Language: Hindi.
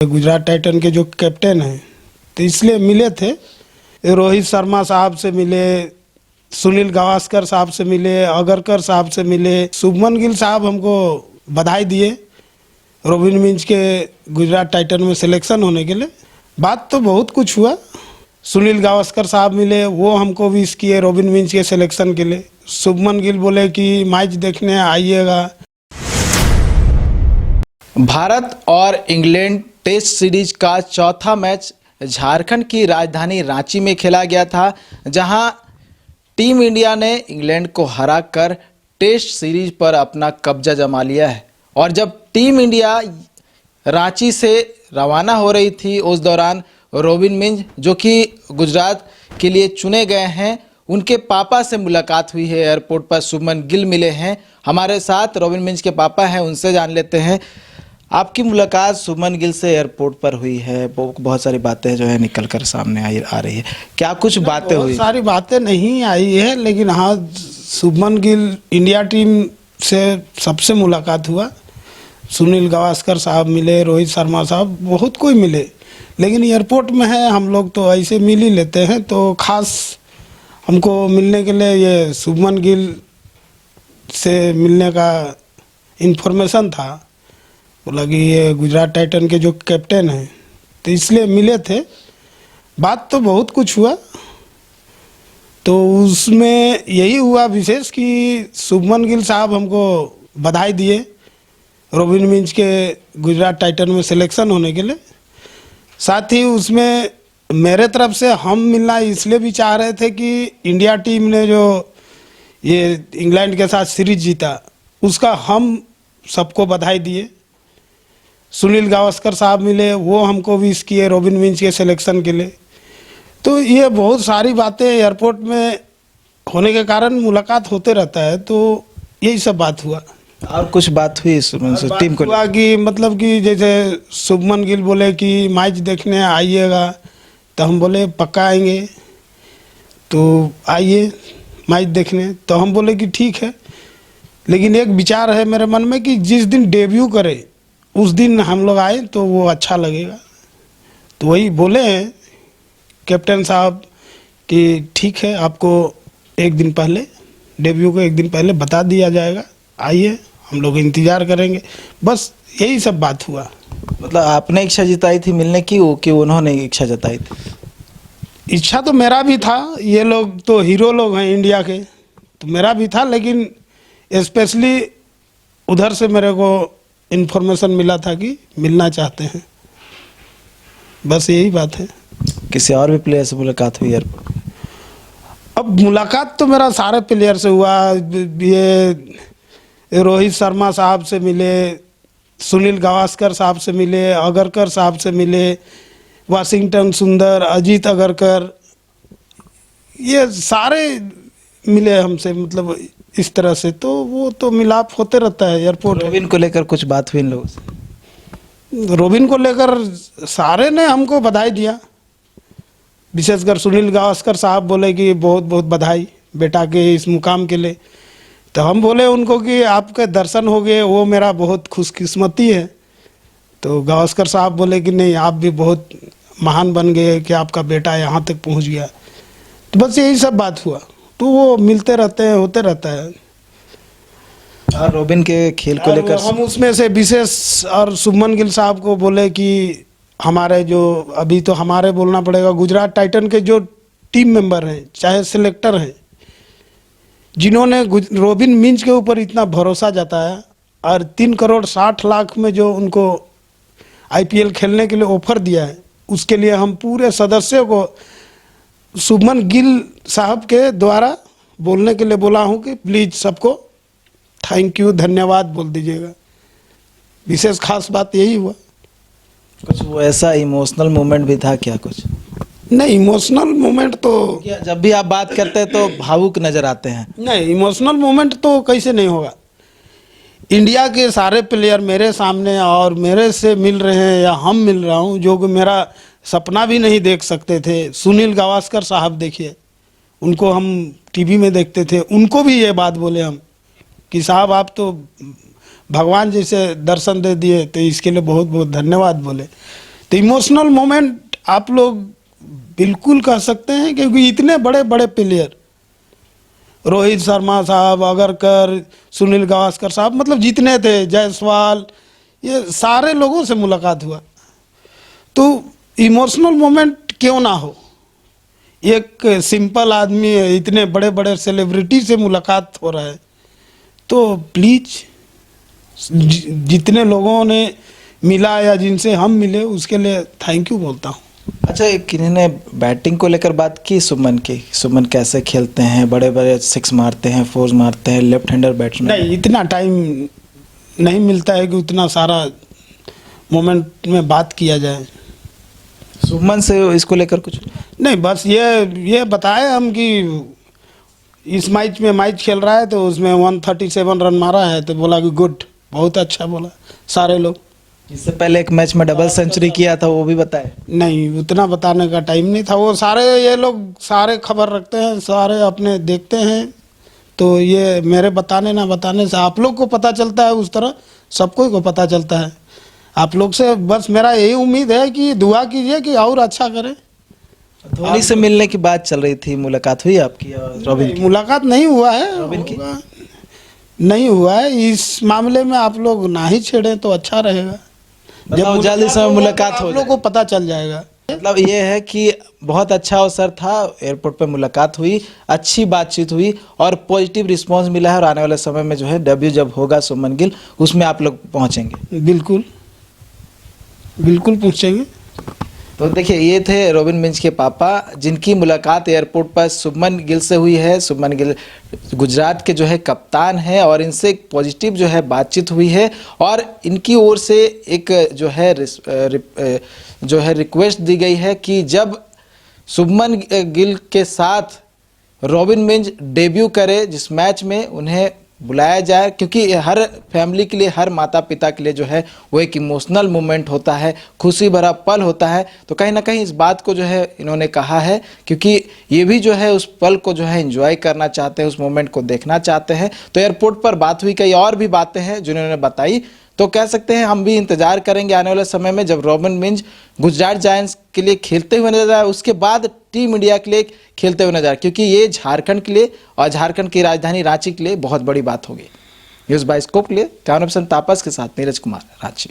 गुजरात टाइटन के जो कैप्टन हैं तो इसलिए मिले थे। रोहित शर्मा साहब से मिले, सुनील गावस्कर साहब से मिले, अगरकर साहब से मिले, शुभमन गिल साहब हमको बधाई दिए रॉबिन मिंज के गुजरात टाइटन में सिलेक्शन होने के लिए। बात तो बहुत कुछ हुआ। सुनील गावस्कर साहब मिले, वो हमको विश किए रॉबिन मिंज के सिलेक्शन के लिए। शुभमन गिल बोले कि मैच देखने आइएगा। भारत और इंग्लैंड टेस्ट सीरीज का चौथा मैच झारखंड की राजधानी रांची में खेला गया था, जहां टीम इंडिया ने इंग्लैंड को हराकर टेस्ट सीरीज पर अपना कब्जा जमा लिया है। और जब टीम इंडिया रांची से रवाना हो रही थी, उस दौरान रॉबिन मिंज जो कि गुजरात के लिए चुने गए हैं, उनके पापा से मुलाकात हुई है एयरपोर्ट पर। शुभमन गिल मिले हैं हमारे साथ, रॉबिन मिंज के पापा हैं, उनसे जान लेते हैं। आपकी मुलाकात शुभमन गिल से एयरपोर्ट पर हुई है, बहुत सारी बातें जो है निकल कर सामने आ रही है, क्या कुछ बातें हुई? सारी बातें नहीं आई है, लेकिन हाँ, शुभमन गिल इंडिया टीम से सबसे मुलाकात हुआ। सुनील गावस्कर साहब मिले, रोहित शर्मा साहब, बहुत कोई मिले, लेकिन एयरपोर्ट में है, हम लोग तो ऐसे मिल ही लेते हैं। तो खास हमको मिलने के लिए ये शुभमन गिल से मिलने का इन्फॉर्मेशन था। बोला कि ये गुजरात टाइटन के जो कैप्टन हैं तो इसलिए मिले थे। बात तो बहुत कुछ हुआ, तो उसमें यही हुआ विशेष कि शुभमन गिल साहब हमको बधाई दिए रॉबिन मिंज के गुजरात टाइटन में सिलेक्शन होने के लिए। साथ ही उसमें मेरे तरफ से हम मिलना इसलिए भी चाह रहे थे कि इंडिया टीम ने जो ये इंग्लैंड के साथ सीरीज जीता, उसका हम सबको बधाई दिए। सुनील गावस्कर साहब मिले, वो हमको विश किए रॉबिन मिंज के सिलेक्शन के लिए। तो ये बहुत सारी बातें एयरपोर्ट में होने के कारण मुलाकात होते रहता है, तो यही सब बात हुआ। और कुछ बात हुई टीम को हुआ कि मतलब कि जैसे शुभमन गिल बोले कि मैच देखने आइएगा, तो हम बोले पक्का आएंगे, तो आइए मैच देखने। तो हम बोले कि ठीक है, लेकिन एक विचार है मेरे मन में कि जिस दिन डेब्यू करे उस दिन हम लोग आए तो वो अच्छा लगेगा। तो वही बोले हैं कैप्टन साहब कि ठीक है, आपको एक दिन पहले, डेब्यू को एक दिन पहले बता दिया जाएगा, आइए, हम लोग इंतज़ार करेंगे। बस यही सब बात हुआ। मतलब आपने इच्छा जताई थी मिलने की, वो कि उन्होंने इच्छा जताई थी? इच्छा तो मेरा भी था, ये लोग तो हीरो लोग हैं इंडिया के, तो मेरा भी था, लेकिन स्पेशली उधर से मेरे को इन्फॉर्मेशन मिला था कि मिलना चाहते हैं। बस यही बात है। किसी और भी प्लेयर से मुलाकात हुई एयरपोर्ट? अब मुलाकात तो मेरा सारे प्लेयर से हुआ। ये रोहित शर्मा साहब से मिले, सुनील गावस्कर साहब से मिले, अगरकर साहब से मिले, वाशिंगटन सुंदर, अजीत अगरकर, ये सारे मिले हमसे, मतलब इस तरह से। तो वो तो मिलाप होते रहता है एयरपोर्ट। रॉबिन को लेकर कुछ बात हुई इन लोगों से? रॉबिन को लेकर सारे ने हमको बधाई दिया, विशेषकर सुनील गावस्कर साहब बोले कि बहुत बहुत बधाई बेटा के इस मुकाम के लिए। तो हम बोले उनको कि आपके दर्शन हो गए, वो मेरा बहुत खुशकिस्मती है। तो गावस्कर साहब बोले कि नहीं, आप भी बहुत महान बन गए कि आपका बेटा यहाँ तक पहुँच गया। तो बस यही सब बात हुआ। तो वो मिलते रहते हैं, होते रहता है। और रॉबिन के खेल को लेकर हम उसमें से विशेष और शुभमन गिल साहब को बोले कि हमारे जो, अभी तो हमारे बोलना पड़ेगा, गुजरात टाइटन के जो टीम मेंबर हैं, चाहे सिलेक्टर हैं, जिन्होंने रॉबिन मिंज के ऊपर इतना भरोसा जताया और 3,60,00,000 में जो उनको IPL खेलने के लिए ऑफर दिया है, उसके लिए हम पूरे सदस्यों को शुभमन गिल साहब के द्वारा बोलने के लिए बोला हूं कि प्लीज़ सबको थैंक यू, धन्यवाद बोल दीजिएगा। विशेष खास बात यही हुआ। कुछ वो ऐसा इमोशनल मोमेंट भी था क्या कुछ? नहीं, इमोशनल मोमेंट तो जब भी आप बात करते हैं तो भावुक नज़र आते हैं। नहीं, इमोशनल मोमेंट तो कैसे नहीं होगा। इंडिया के सारे प्लेयर मेरे सामने और मेरे से मिल रहे हैं, या हम मिल रहा हूँ, जो कि मेरा सपना भी नहीं देख सकते थे। सुनील गावस्कर साहब देखिए, उनको हम टीवी में देखते थे, उनको भी ये बात बोले हम कि साहब आप तो भगवान जैसे दर्शन दे दिए, तो इसके लिए बहुत बहुत धन्यवाद बोले। तो इमोशनल मोमेंट आप लोग बिल्कुल कह सकते हैं, क्योंकि इतने बड़े बड़े प्लेयर, रोहित शर्मा साहब, अगरकर, सुनील गावस्कर साहब, मतलब जितने थे, जायसवाल, ये सारे लोगों से मुलाकात हुआ। तो इमोशनल मोमेंट क्यों ना हो। एक सिंपल आदमी है, इतने बड़े बड़े सेलिब्रिटी से मुलाकात हो रहा है, तो प्लीज जितने लोगों ने मिला या जिनसे हम मिले उसके लिए थैंक यू बोलता हूँ। अच्छा, एक इन्होंने बैटिंग को लेकर बात की सुमन की, सुमन कैसे खेलते हैं, बड़े बड़े सिक्स मारते हैं, फोर्स मारते हैं, लेफ्ट हैंडर बैट्समैन। नहीं, इतना टाइम नहीं मिलता है कि उतना सारा मोमेंट में बात किया जाए। सुमन से इसको लेकर कुछ नहीं, बस ये बताए हम कि इस मैच खेल रहा है तो उसमें 137 रन मारा है, तो बोला कि गुड, बहुत अच्छा बोला सारे लोग। इससे पहले एक मैच में डबल सेंचुरी किया था, वो भी बताए। नहीं, उतना बताने का टाइम नहीं था। वो सारे ये लोग सारे खबर रखते हैं, सारे अपने देखते हैं, तो ये मेरे बताने ना बताने से आप लोग को पता चलता है, उस तरह सबको को पता चलता है। आप लोग से बस मेरा यही उम्मीद है कि दुआ कीजिए कि और अच्छा करें। धोनी से मिलने की बात चल रही थी, मुलाकात हुई आपकी और रॉबिन की? मुलाकात नहीं हुआ है, रॉबिन की? नहीं हुआ है। इस मामले में आप लोग ना ही छेड़ें तो अच्छा रहेगा। जब जल्दी समय मुलाकात हो आप लोग को पता चल जाएगा। मतलब ये है कि बहुत अच्छा अवसर था, एयरपोर्ट पे मुलाकात हुई, अच्छी बातचीत हुई और पॉजिटिव रिस्पांस मिला है। और आने वाले समय में जो है डेब्यू जब होगा सुमन गिल, उसमें आप लोग पहुंचेंगे। बिल्कुल बिल्कुल पूछेंगे। तो देखिए, ये थे रॉबिन मिंज के पापा, जिनकी मुलाकात एयरपोर्ट पर शुभमन गिल से हुई है। शुभमन गिल गुजरात के जो है कप्तान है और इनसे एक पॉजिटिव जो है बातचीत हुई है और इनकी ओर से एक जो है रिक्वेस्ट दी गई है कि जब शुभमन गिल के साथ रॉबिन मिंज डेब्यू करे जिस मैच में, उन्हें बुलाया जाए, क्योंकि हर फैमिली के लिए, हर माता पिता के लिए जो है वो एक इमोशनल मोमेंट होता है, खुशी भरा पल होता है। तो कहीं ना कहीं इस बात को जो है इन्होंने कहा है, क्योंकि ये भी जो है उस पल को जो है एंजॉय करना चाहते हैं, उस मोमेंट को देखना चाहते हैं। तो एयरपोर्ट पर बात हुई, कई और भी बातें हैं जो इन्होंने बताई। तो कह सकते हैं हम भी इंतजार करेंगे आने वाले समय में जब रॉबिन मिंज गुजरात जायंट्स के लिए खेलते हुए नजर आए, उसके बाद टीम इंडिया के लिए खेलते हुए नजर आए, क्योंकि ये झारखंड के लिए और झारखंड की राजधानी रांची के लिए बहुत बड़ी बात होगी। न्यूज़ बाय स्कोप के लिए कैमरा पर्सन तापस के साथ नीरज कुमार, रांची।